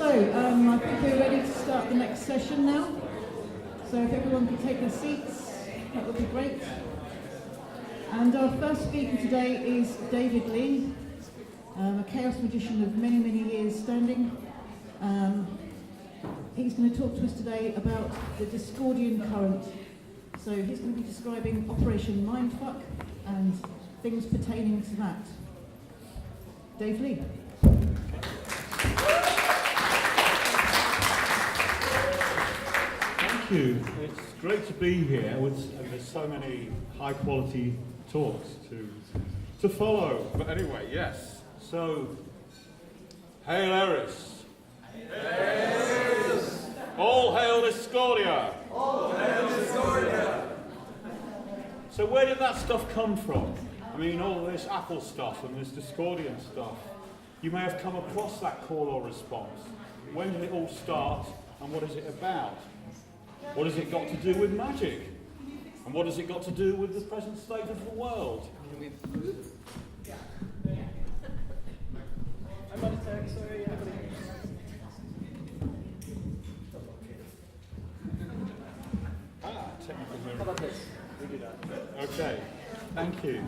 I think we're ready to start the next session now. So if everyone could take their seats, that would be great. And our first speaker today is David Lee, a chaos magician of many, many years standing. He's going to talk to us today about the Discordian current. So he's going to be describing Operation Mindfuck and things pertaining to that. Dave Lee. Thank you. It's great to be here there's so many high quality talks to follow. But anyway, yes. So, hail Eris. Eris. All hail Discordia. All hail Discordia. So where did that stuff come from? I mean, all this Apple stuff and this Discordian stuff. You may have come across that call or response. When did it all start and what is it about? What has it got to do with magic? And what has it got to do with the present state of the world? I'm on attack, sorry. Technical How about this? We do that. Okay, thank you.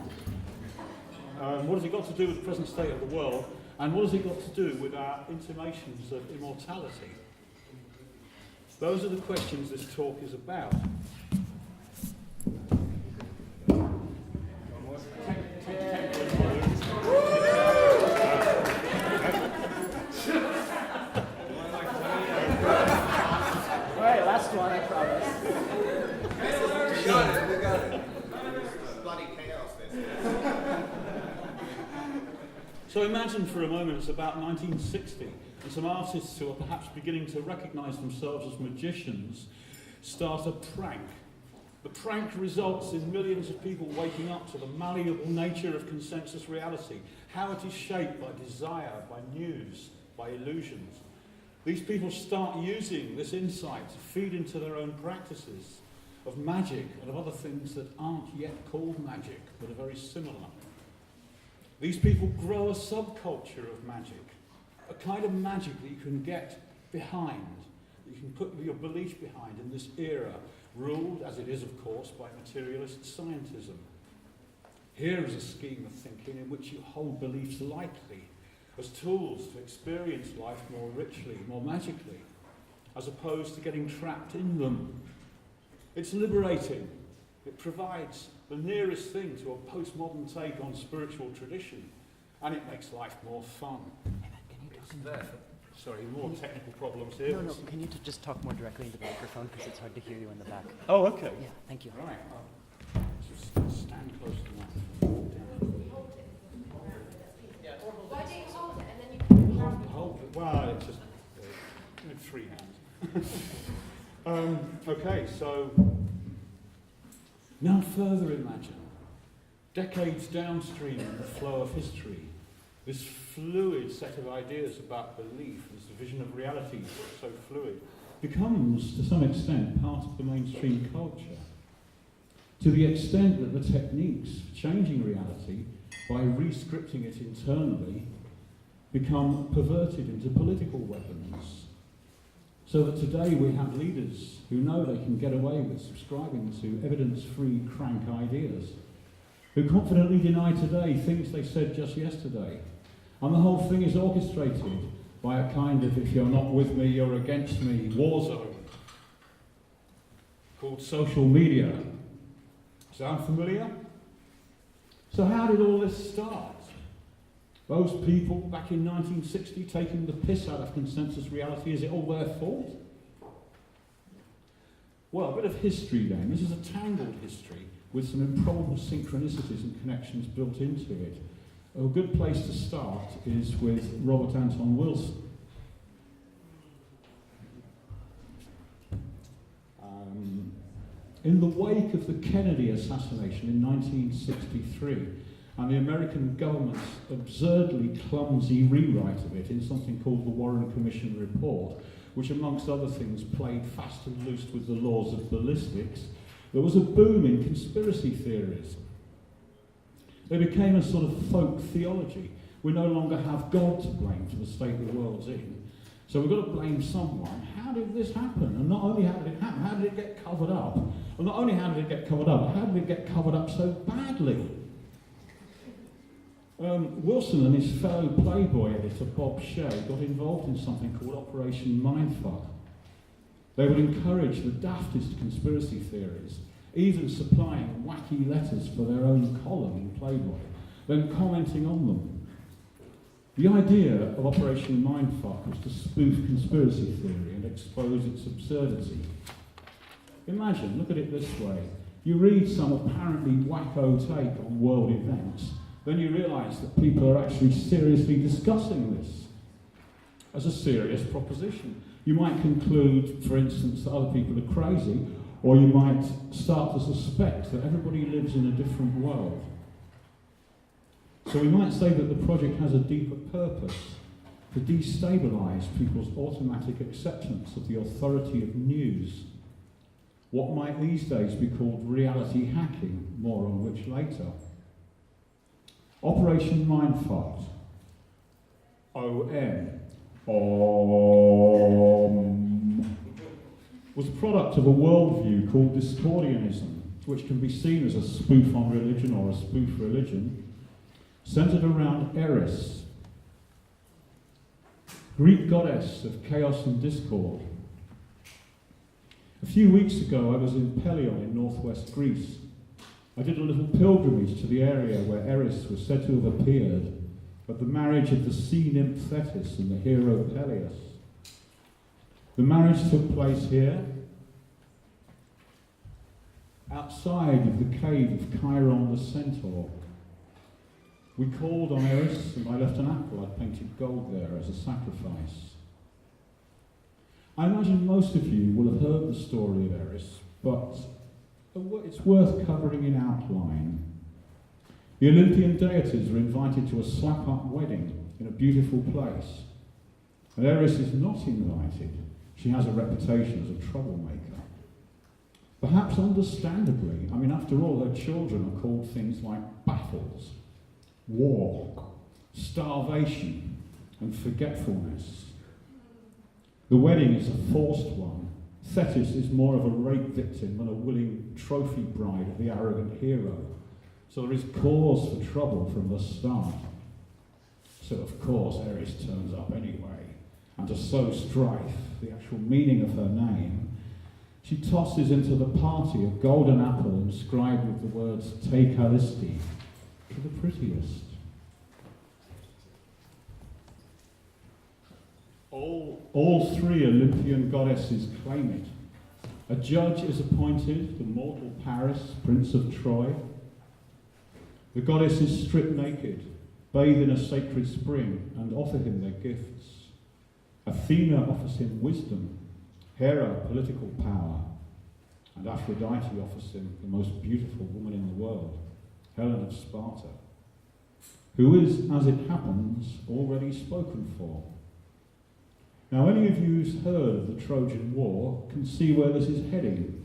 What has it got to do with the present state of the world? And what has it got to do with our intimations of immortality? Those are the questions this talk is about. Alright, last one, I promise. We got it. Bloody chaos this. So imagine for a moment it's about 1960 and some artists who are perhaps beginning to recognise themselves as magicians start a prank. The prank results in millions of people waking up to the malleable nature of consensus reality, how it is shaped by desire, by news, by illusions. These people start using this insight to feed into their own practices of magic and of other things that aren't yet called magic, but are very similar. These people grow a subculture of magic, a kind of magic that you can get behind, that you can put your belief behind in this era, ruled, as it is of course, by materialist scientism. Here is a scheme of thinking in which you hold beliefs lightly, as tools to experience life more richly, more magically, as opposed to getting trapped in them. It's liberating. It provides the nearest thing to a postmodern take on spiritual tradition, and it makes life more fun. Sorry, more technical problems here. No, can you just talk more directly into the microphone because it's hard to hear you in the back. Oh, okay. Yeah, thank you. Right. Just stand close to that. Why don't you hold it and then you can Hold it. Well, it's just with three hands. Okay, so now further imagine, decades downstream in the flow of history, this fluid set of ideas about belief, this vision of reality so fluid, becomes to some extent part of the mainstream culture. To the extent that the techniques for changing reality by re-scripting it internally become perverted into political weapons. So that today we have leaders who know they can get away with subscribing to evidence-free crank ideas, who confidently deny today things they said just yesterday. And the whole thing is orchestrated by a kind of, if you're not with me, you're against me, war zone, called social media. Sound familiar? So how did all this start? Those people back in 1960 taking the piss out of consensus reality, is it all their fault? Well, a bit of history then. This is a tangled history with some improbable synchronicities and connections built into it. A good place to start is with Robert Anton Wilson. In the wake of the Kennedy assassination in 1963, and the American government's absurdly clumsy rewrite of it in something called the Warren Commission Report, which amongst other things played fast and loose with the laws of ballistics, there was a boom in conspiracy theories. They became a sort of folk theology. We no longer have God to blame for the state the world's in. So we've got to blame someone. How did this happen? And not only how did it happen, how did it get covered up? Well, not only how did it get covered up, but how did it get covered up so badly? Wilson and his fellow Playboy editor, Bob Shea, got involved in something called Operation Mindfuck. They would encourage the daftest conspiracy theories, even supplying wacky letters for their own column in Playboy, then commenting on them. The idea of Operation Mindfuck was to spoof conspiracy theory and expose its absurdity. Imagine, look at it this way. You read some apparently wacko take on world events, then you realise that people are actually seriously discussing this as a serious proposition. You might conclude, for instance, that other people are crazy, or you might start to suspect that everybody lives in a different world. So we might say that the project has a deeper purpose, to destabilise people's automatic acceptance of the authority of news. What might these days be called reality hacking, more on which later. Operation Mindfuck, was a product of a worldview called Discordianism, which can be seen as a spoof on religion or a spoof religion, centred around Eris, Greek goddess of chaos and discord. A few weeks ago I was in Pelion in northwest Greece. I did a little pilgrimage to the area where Eris was said to have appeared at the marriage of the sea nymph Thetis and the hero Peleus. The marriage took place here, outside of the cave of Chiron the centaur. We called on Eris, and I left an apple I'd painted gold there as a sacrifice. I imagine most of you will have heard the story of Eris, but it's worth covering in outline. The Olympian deities are invited to a slap-up wedding in a beautiful place. And Eris is not invited. She has a reputation as a troublemaker. Perhaps understandably, I mean, after all, her children are called things like battles, war, starvation, and forgetfulness. The wedding is a forced one. Thetis is more of a rape victim than a willing trophy bride of the arrogant hero. So there is cause for trouble from the start. So of course Eris turns up anyway, and to sow strife, the actual meaning of her name, she tosses into the party a golden apple inscribed with the words "Take Alisti," to the prettiest. All three Olympian goddesses claim it. A judge is appointed, the mortal Paris, Prince of Troy. The goddesses strip naked, bathe in a sacred spring, and offer him their gifts. Athena offers him wisdom, Hera political power, and Aphrodite offers him the most beautiful woman in the world, Helen of Sparta, who is, as it happens, already spoken for. Now, any of you who's heard of the Trojan War can see where this is heading.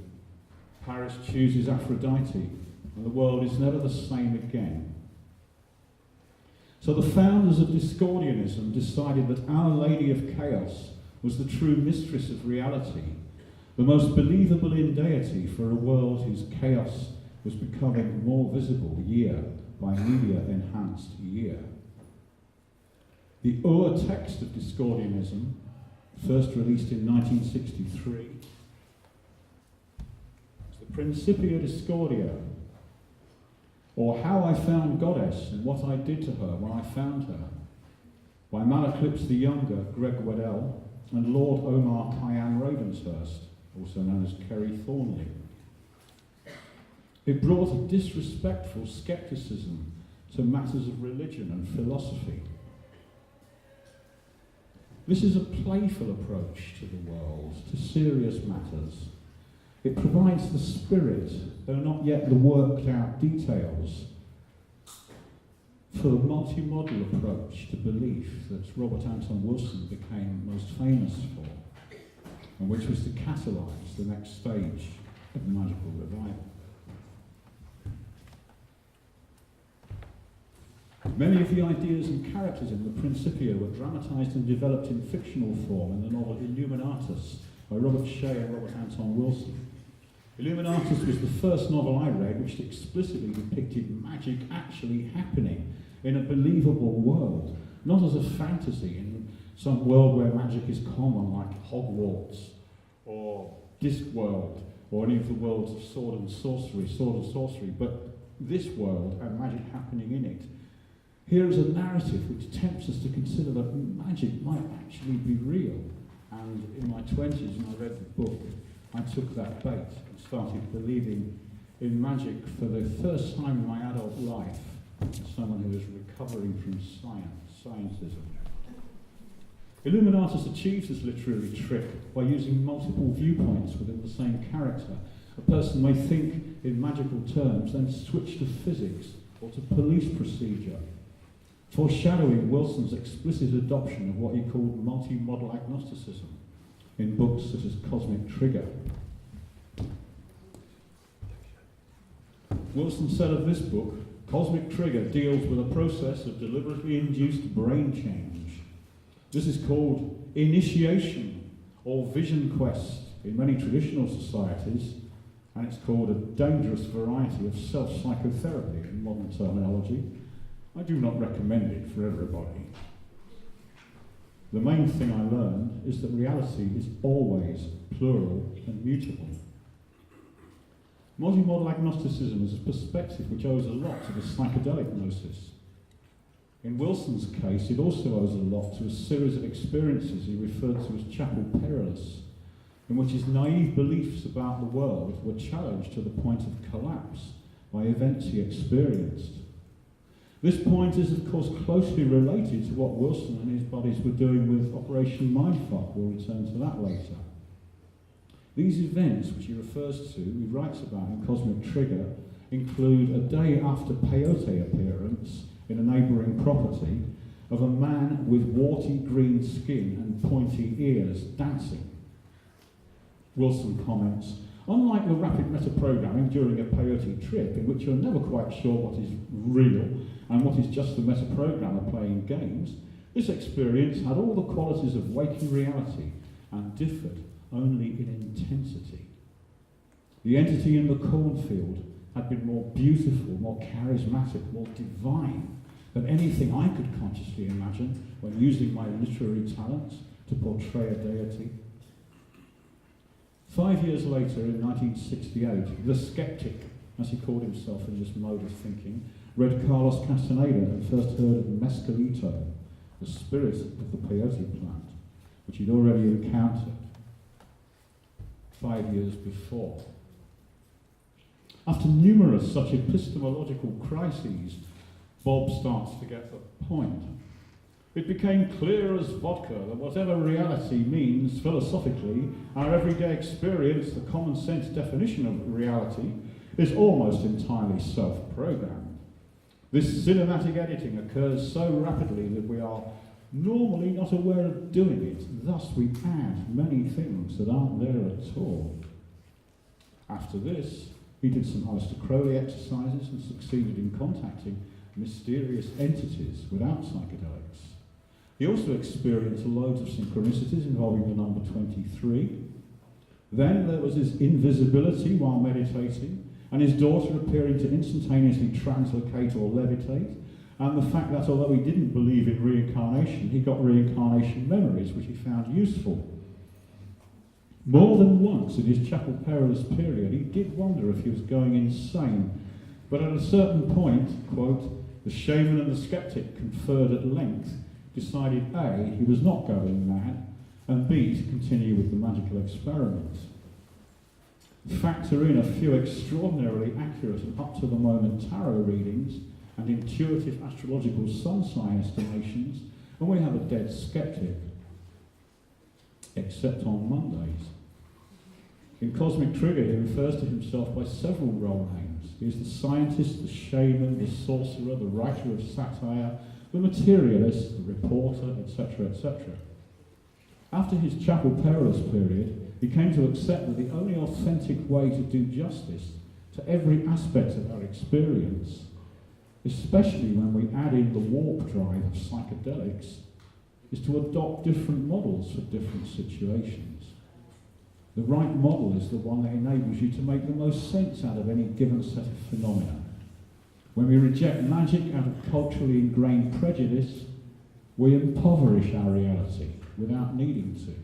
Paris chooses Aphrodite, and the world is never the same again. So the founders of Discordianism decided that Our Lady of Chaos was the true mistress of reality, the most believable in deity for a world whose chaos was becoming more visible year by media-enhanced year. The Ur text of Discordianism, first released in 1963, is the Principia Discordia, or How I Found Goddess and What I Did to Her When I Found Her, by Malaclips the Younger, Greg Waddell, and Lord Omar Khayyam Ravenshurst, also known as Kerry Thornley. It brought a disrespectful scepticism to matters of religion and philosophy. This is a playful approach to the world, to serious matters. It provides the spirit, though not yet the worked out details, for the multi-model approach to belief that Robert Anton Wilson became most famous for, and which was to catalyse the next stage of the magical revival. Many of the ideas and characters in the Principia were dramatised and developed in fictional form in the novel Illuminatus by Roczeń and Robert Anton Wilson. Illuminatus was the first novel I read which explicitly depicted magic actually happening in a believable world, not as a fantasy in some world where magic is common, like Hogwarts or Discworld or any of the worlds of sword and sorcery, but this world and magic happening in it. Here is a narrative which tempts us to consider that magic might actually be real. And in my 20s, when I read the book, I took that bait and started believing in magic for the first time in my adult life as someone who is recovering from scientism. Illuminatus achieves this literary trick by using multiple viewpoints within the same character. A person may think in magical terms, then switch to physics or to police procedure, foreshadowing Wilson's explicit adoption of what he called multi-model agnosticism in books such as Cosmic Trigger. Wilson said of this book, Cosmic Trigger deals with a process of deliberately induced brain change. This is called initiation or vision quest in many traditional societies, and it's called a dangerous variety of self-psychotherapy in modern terminology. I do not recommend it for everybody. The main thing I learned is that reality is always plural and mutable. Multi-model agnosticism is a perspective which owes a lot to the psychedelic gnosis. In Wilson's case, it also owes a lot to a series of experiences he referred to as chapel perilous, in which his naive beliefs about the world were challenged to the point of collapse by events he experienced. This point is, of course, closely related to what Wilson and his buddies were doing with Operation Mindfuck. We'll return to that later. These events, which he refers to, he writes about in Cosmic Trigger, include a day after peyote appearance in a neighbouring property of a man with warty green skin and pointy ears dancing. Wilson comments, unlike the rapid metaprogramming during a peyote trip, in which you're never quite sure what is real and what is just the metaprogrammer playing games, this experience had all the qualities of waking reality and differed only in intensity. The entity in the cornfield had been more beautiful, more charismatic, more divine than anything I could consciously imagine when using my literary talents to portray a deity. 5 years later, in 1968, the skeptic, as he called himself in this mode of thinking, read Carlos Castaneda and first heard of Mescalito, the spirit of the peyote plant, which he'd already encountered 5 years before. After numerous such epistemological crises, Bob starts to get the point. It became clear as vodka that whatever reality means philosophically, our everyday experience, the common sense definition of reality, is almost entirely self-programmed. This cinematic editing occurs so rapidly that we are normally not aware of doing it. Thus we add many things that aren't there at all. After this, he did some Aleister Crowley exercises and succeeded in contacting mysterious entities without psychedelics. He also experienced loads of synchronicities involving the number 23. Then there was his invisibility while meditating, and his daughter appearing to instantaneously translocate or levitate, and the fact that although he didn't believe in reincarnation, he got reincarnation memories, which he found useful. More than once in his chapel perilous period, he did wonder if he was going insane, but at a certain point, quote, the shaman and the skeptic conferred at length, decided A, he was not going mad, and B, to continue with the magical experiment. Factor in a few extraordinarily accurate and up-to-the-moment tarot readings and intuitive astrological sun sign estimations, and we have a dead skeptic, except on Mondays. In Cosmic Trigger, he refers to himself by several role names. He is the scientist, the shaman, the sorcerer, the writer of satire, the materialist, the reporter, etc., etc. After his chapel perilous period, he came to accept that the only authentic way to do justice to every aspect of our experience especially when we add in the warp drive of psychedelics, is to adopt different models for different situations. The right model is the one that enables you to make the most sense out of any given set of phenomena. When we reject magic out of culturally ingrained prejudice, we impoverish our reality without needing to.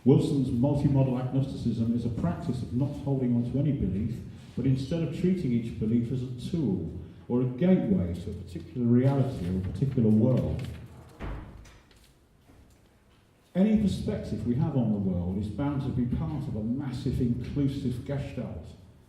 Wilson's multi-model agnosticism is a practice of not holding on to any belief, but instead of treating each belief as a tool or a gateway to a particular reality or a particular world. Any perspective we have on the world is bound to be part of a massive inclusive gestalt,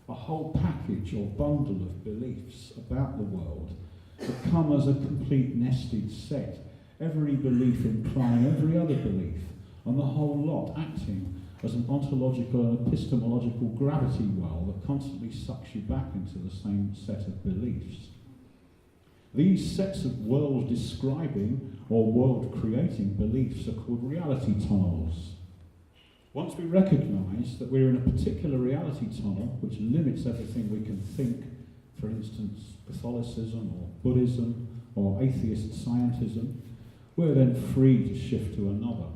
a whole package or bundle of beliefs about the world that come as a complete nested set, every belief implying every other belief, and the whole lot acting as an ontological and epistemological gravity well that constantly sucks you back into the same set of beliefs. These sets of world-describing or world-creating beliefs are called reality tunnels. Once we recognise that we're in a particular reality tunnel which limits everything we can think, for instance, Catholicism or Buddhism or atheist scientism, we're then free to shift to another.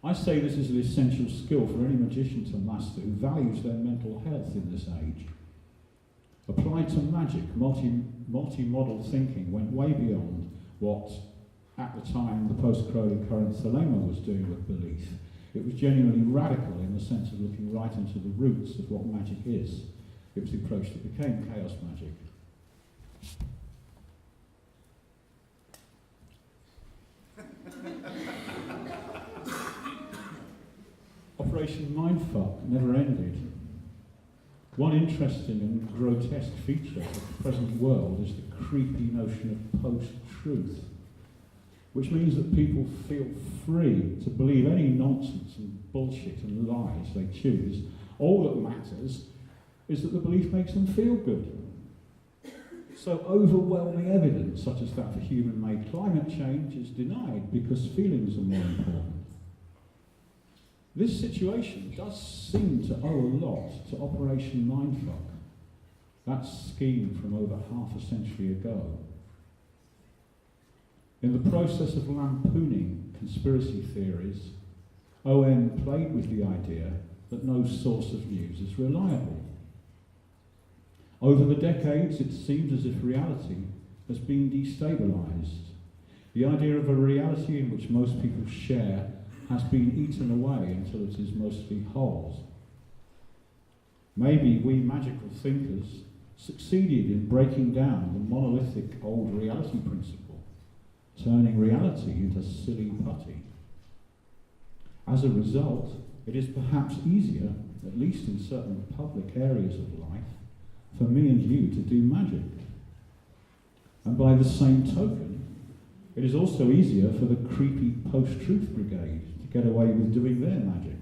I say this is an essential skill for any magician to master who values their mental health in this age. Applied to magic, multi-model thinking went way beyond what, at the time, the post-Crowley current Thelema was doing with belief. It was genuinely radical in the sense of looking right into the roots of what magic is. It was the approach that became chaos magic. Operation Mindfuck never ended. One interesting and grotesque feature of the present world is the creepy notion of post-truth, which means that people feel free to believe any nonsense and bullshit and lies they choose. All that matters is that the belief makes them feel good. So overwhelming evidence, such as that for human-made climate change, is denied because feelings are more important. This situation does seem to owe a lot to Operation Mindfuck, that scheme from over half a century ago. In the process of lampooning conspiracy theories, OM played with the idea that no source of news is reliable. Over the decades, it seems as if reality has been destabilised. The idea of a reality in which most people share has been eaten away until it is mostly whole. Maybe we magical thinkers succeeded in breaking down the monolithic old reality principle, turning reality into silly putty. As a result, it is perhaps easier, at least in certain public areas of life, for me and you to do magic. And by the same token, it is also easier for the creepy post-truth brigade to get away with doing their magic.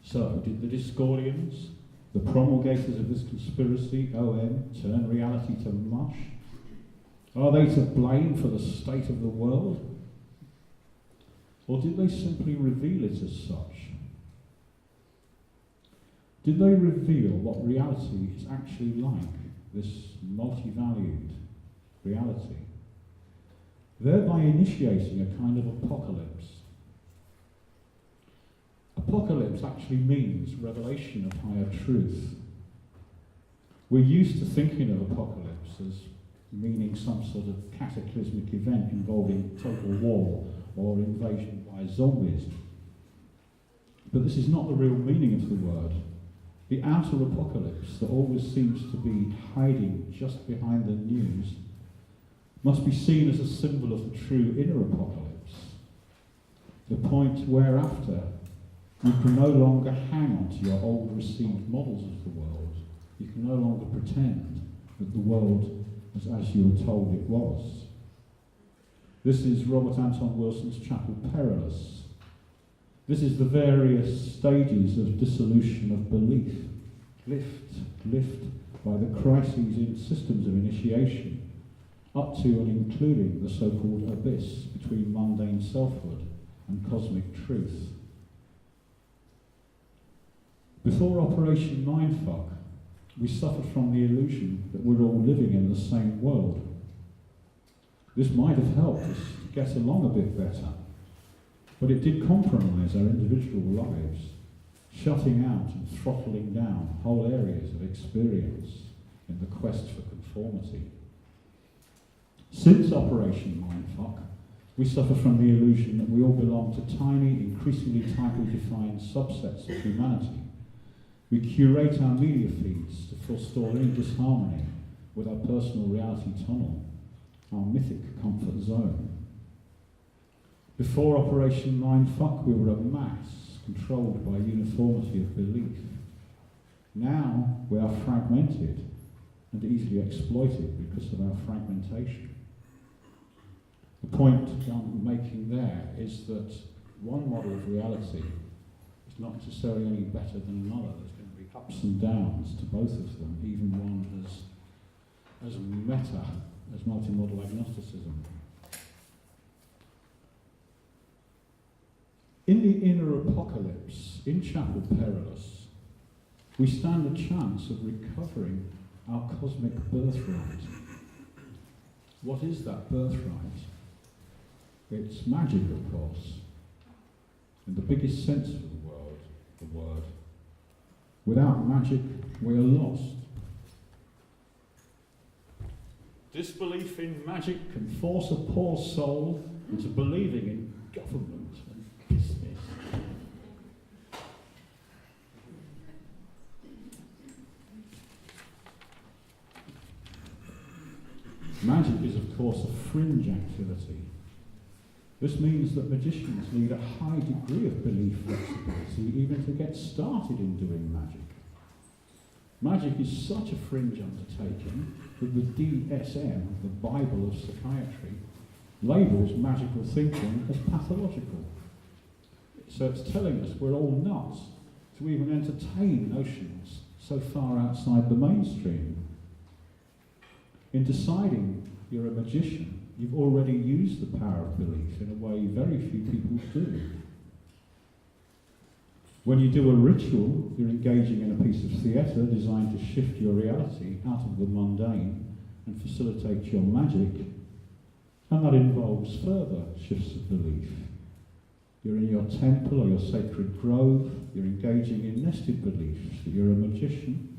So, did the Discordians, the promulgators of this conspiracy, OM, turn reality to mush? Are they to blame for the state of the world? Or did they simply reveal it as such? Did they reveal what reality is actually like, this multi-valued reality, thereby initiating a kind of apocalypse? Apocalypse actually means revelation of higher truth. We're used to thinking of apocalypse as meaning some sort of cataclysmic event involving total war or invasion by zombies. But this is not the real meaning of the word. The outer apocalypse that always seems to be hiding just behind the news must be seen as a symbol of the true inner apocalypse, the point whereafter you can no longer hang on to your old received models of the world. You can no longer pretend that the world is as you were told it was. This is Robert Anton Wilson's Chapel Perilous. This is the various stages of dissolution of belief, lift by the crises in systems of initiation, up to and including the so-called abyss between mundane selfhood and cosmic truth. Before Operation Mindfuck, we suffered from the illusion that we're all living in the same world. This might have helped us to get along a bit better, but it did compromise our individual lives, shutting out and throttling down whole areas of experience in the quest for conformity. Since Operation Mindfuck, we suffer from the illusion that we all belong to tiny, increasingly tightly defined subsets of humanity. We curate our media feeds to forestall any disharmony with our personal reality tunnel, our mythic comfort zone. Before Operation Mindfuck, we were a mass controlled by uniformity of belief. Now we are fragmented and easily exploited because of our fragmentation. The point I'm making there is that one model of reality is not necessarily any better than another. There's going to be ups and downs to both of them, even one as meta as multimodal agnosticism. In the inner apocalypse, in Chapel Perilous, we stand a chance of recovering our cosmic birthright. What is that birthright? It's magic, of course, in the biggest sense of the word. Without magic, we are lost. Disbelief in magic can force a poor soul into believing in government and business. Magic is, of course, a fringe activity. This means that magicians need a high degree of belief flexibility even to get started in doing magic. Magic is such a fringe undertaking that the DSM, the Bible of psychiatry, labels magical thinking as pathological. So it's telling us we're all nuts to even entertain notions so far outside the mainstream. In deciding you're a magician, you've already used the power of belief in a way very few people do. When you do a ritual, you're engaging in a piece of theatre designed to shift your reality out of the mundane and facilitate your magic, and that involves further shifts of belief. You're in your temple or your sacred grove, you're engaging in nested beliefs that you're a magician,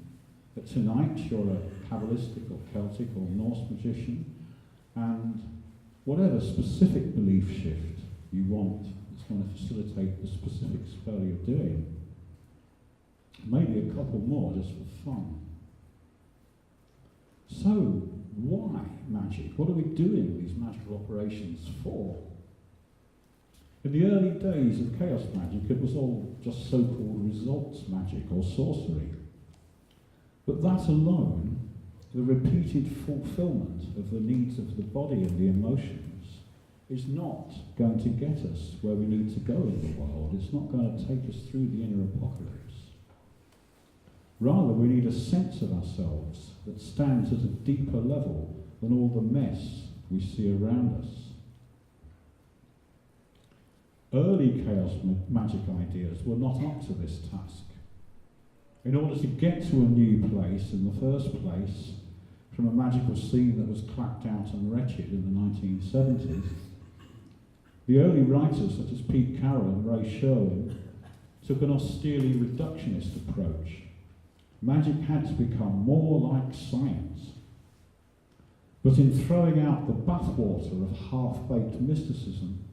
that tonight you're a Kabbalistic or Celtic or Norse magician, and whatever specific belief shift you want that's going to facilitate the specific spell you're doing. Maybe a couple more just for fun. So, why magic? What are we doing these magical operations for? In the early days of chaos magic, it was all just so-called results magic or sorcery. But that alone, the repeated fulfillment of the needs of the body and the emotions, is not going to get us where we need to go in the world. It's not going to take us through the inner apocalypse. Rather, we need a sense of ourselves that stands at a deeper level than all the mess we see around us. Early chaos magic ideas were not up to this task. In order to get to a new place in the first place, from a magical scene that was clapped out and wretched in the 1970s, the early writers such as Pete Carroll and Ray Sherwin took an austerely reductionist approach. Magic had to become more like science. But in throwing out the bathwater of half-baked mysticism,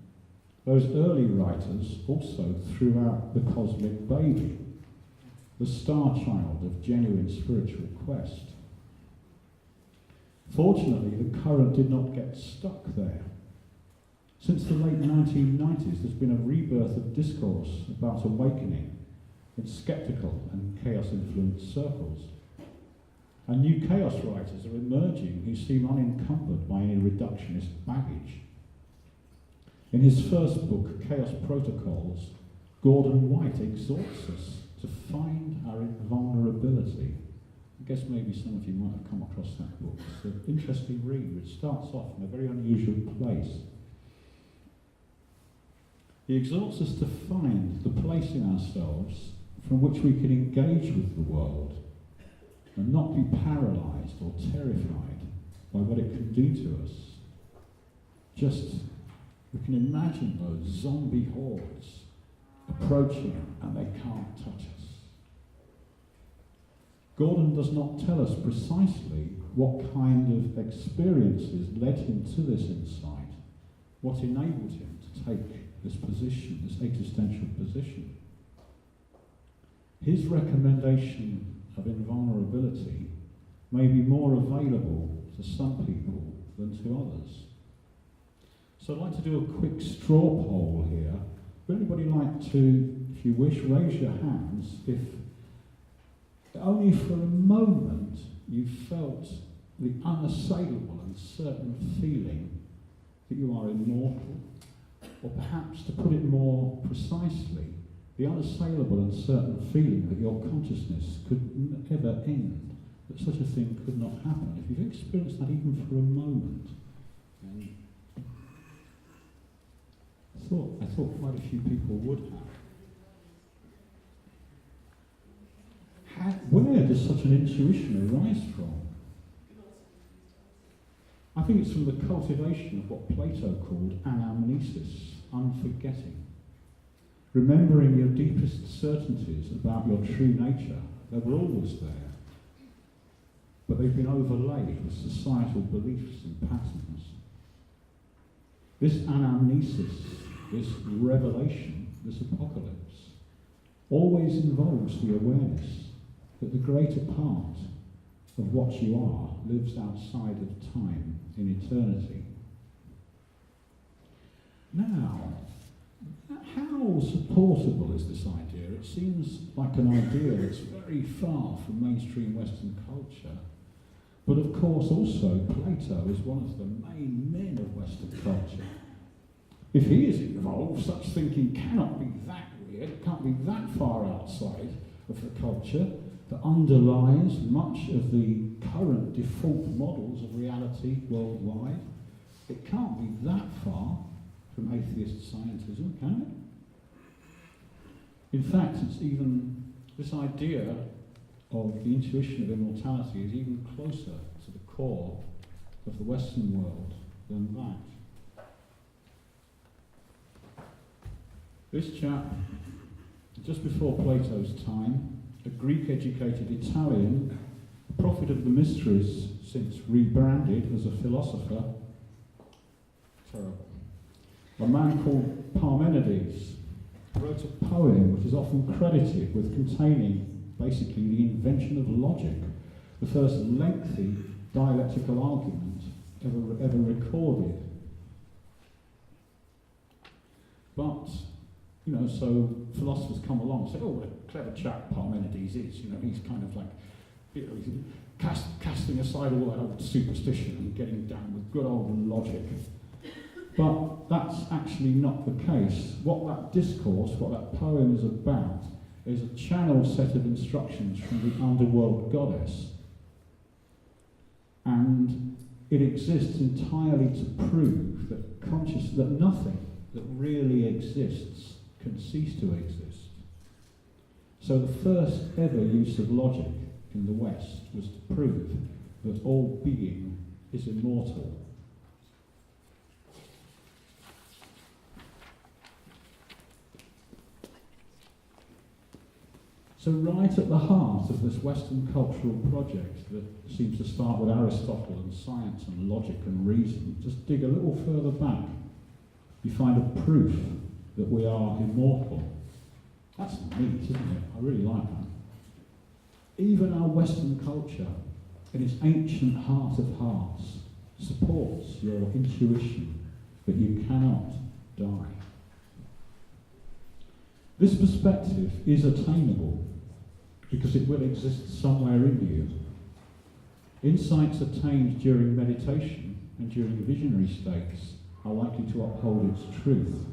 those early writers also threw out the cosmic baby, the star child of genuine spiritual quest. Fortunately, the current did not get stuck there. Since the late 1990s, there's been a rebirth of discourse about awakening in skeptical and chaos-influenced circles. And new chaos writers are emerging who seem unencumbered by any reductionist baggage. In his first book, Chaos Protocols, Gordon White exhorts us to find our vulnerability. I guess maybe some of you might have come across that book. It's an interesting read, which starts off in a very unusual place. He exhorts us to find the place in ourselves from which we can engage with the world. and not be paralysed or terrified by what it can do to us. Just, we can imagine those zombie hordes approaching and they can't touch us. Gordon does not tell us precisely what kind of experiences led him to this insight, what enabled him to take this position, this existential position. His recommendation of invulnerability may be more available to some people than to others. So I'd like to do a quick straw poll here. Would anybody like to, if you wish, raise your hands if only for a moment you felt the unassailable and certain feeling that you are immortal, or perhaps, to put it more precisely, the unassailable and certain feeling that your consciousness could never end, that such a thing could not happen. If you've experienced that even for a moment, then I thought quite a few people would have. Where does such an intuition arise from? I think it's from the cultivation of what Plato called anamnesis, unforgetting. Remembering your deepest certainties about your true nature. They were always there, but they've been overlaid with societal beliefs and patterns. This anamnesis, this revelation, this apocalypse, always involves the awareness that the greater part of what you are lives outside of time, in eternity. Now, how supportable is this idea? It seems like an idea that's very far from mainstream Western culture, but of course also Plato is one of the main men of Western culture. If he is involved, such thinking cannot be that weird, it can't be that far outside of the culture that underlies much of the current default models of reality worldwide. It can't be that far from atheist scientism, can it? In fact, it's even, this idea of the intuition of immortality is even closer to the core of the Western world than that. This chap, just before Plato's time, a Greek-educated Italian, a prophet of the mysteries since rebranded as a philosopher, a man called Parmenides, wrote a poem which is often credited with containing basically the invention of logic, the first lengthy dialectical argument ever recorded. But, so philosophers come along and say, oh, what a clever chap Parmenides is, he's kind of like, he's casting aside all that old superstition and getting down with good old logic. But that's actually not the case. What that discourse, what that poem is about, is a channeled set of instructions from the underworld goddess. And it exists entirely to prove that nothing that really exists can cease to exist. So the first ever use of logic in the West was to prove that all being is immortal. So right at the heart of this Western cultural project that seems to start with Aristotle and science and logic and reason, just dig a little further back, you find a proof that we are immortal. That's neat, isn't it? I really like that. Even our Western culture, in its ancient heart of hearts, supports your intuition that you cannot die. This perspective is attainable because it will exist somewhere in you. Insights attained during meditation and during visionary states are likely to uphold its truth.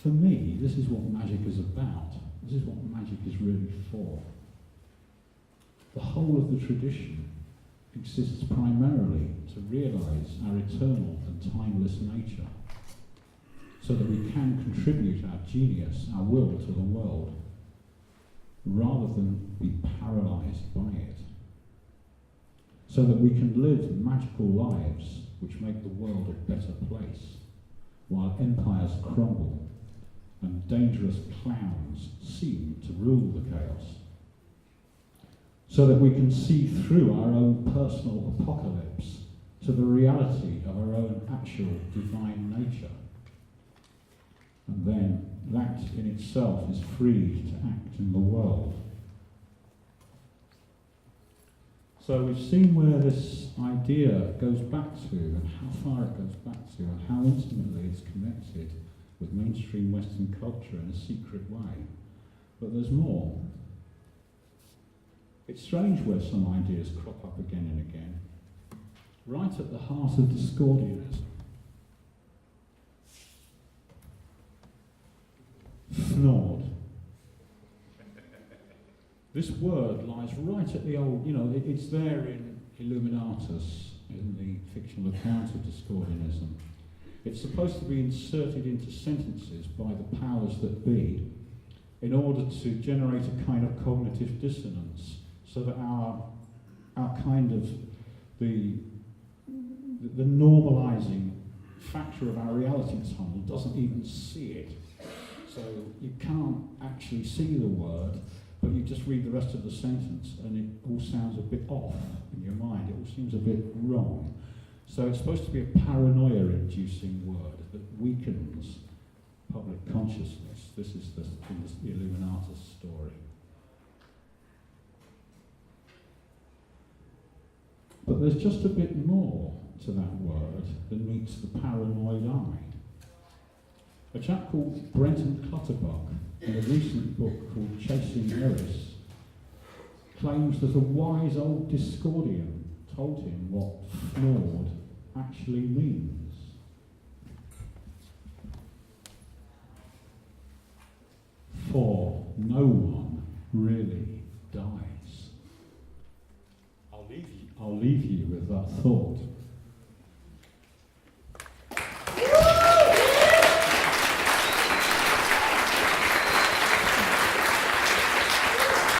For me, this is what magic is about. This is what magic is really for. The whole of the tradition exists primarily to realise our eternal and timeless nature, so that we can contribute our genius, our will to the world. rather than be paralysed by it, so that we can live magical lives which make the world a better place, while empires crumble and dangerous clowns seem to rule the chaos, so that we can see through our own personal apocalypse to the reality of our own actual divine nature. And then that in itself is free to act in the world. So we've seen where this idea goes back to, and how far it goes back to, and how intimately it's connected with mainstream Western culture in a secret way. But there's more. It's strange where some ideas crop up again and again, right at the heart of Discordianism. Fnord. This word lies right at the old, it's there in Illuminatus, in the fictional account of Discordianism. It's supposed to be inserted into sentences by the powers that be in order to generate a kind of cognitive dissonance, so that our kind of the normalizing factor of our reality tunnel doesn't even see it. So you can't actually see the word, but you just read the rest of the sentence and it all sounds a bit off in your mind. It all seems a bit wrong. So it's supposed to be a paranoia-inducing word that weakens public consciousness. This is the Illuminatus story. But there's just a bit more to that word than meets the paranoid eye. A chap called Brenton Clutterbuck, in a recent book called Chasing Eris, claims that a wise old Discordian told him what Fnord actually means. For no one really dies. I'll leave you with that thought.